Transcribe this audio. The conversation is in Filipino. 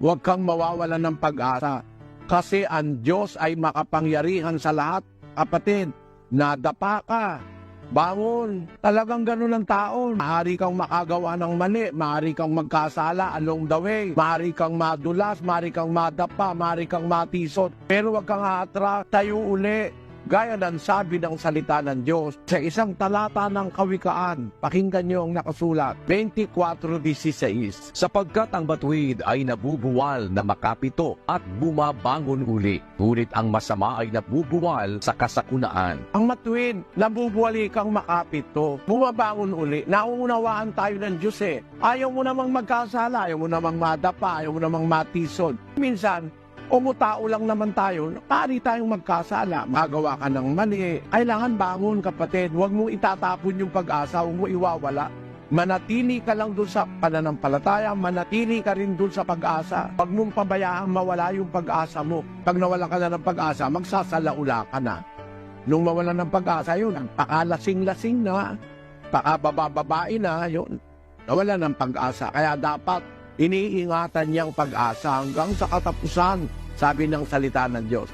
huwag kang mawawalan ng pag-asa. Kasi ang Diyos ay makapangyarihan sa lahat. Kapatid, nadapa ka. Bangon. Talagang ganun ang tao. Maaari kang makagawa ng mali. Maaari kang magkasala along the way. Maaari kang madulas. Maaari kang madapa. Maaari kang matisod. Pero huwag kang aatras. Tayo uli. Gaya ng sabi ng salita ng Diyos sa isang talata ng Kawikaan. Pakinggan niyo ang nakasulat. 24:16. Sapagkat ang matuwid ay nabubuwal na makapito at bumabangon uli. Ngunit ang masama ay nabubuwal sa kasakunaan. Ang matuwid, nabubuwali kang makapito. Bumabangon uli. Nauunawaan tayo ng Diyos eh. Ayaw mo namang magkasala. Ayaw mo namang madapa. Ayaw mo namang matisod. Minsan, umutao lang naman tayo, pari tayong magkasala, magawa ka ng mali. Kailangan bangon, kapatid. Huwag mo itatapon yung pag-asa, huwag mo iwawala. Manatili ka lang dun sa pananampalataya, manatili ka rin dun sa pag-asa. Huwag mong pabayaan mawala yung pag-asa mo. Pag nawala ka na ng pag-asa, magsasalaula ka na. Nung mawala ng pag-asa, yun, pakalasing-lasing na, pakabababae na, yun, nawala ng pag-asa. Kaya dapat iniingatan niyang pag-asa hanggang sa katapusan, sabi ng salita ng Diyos.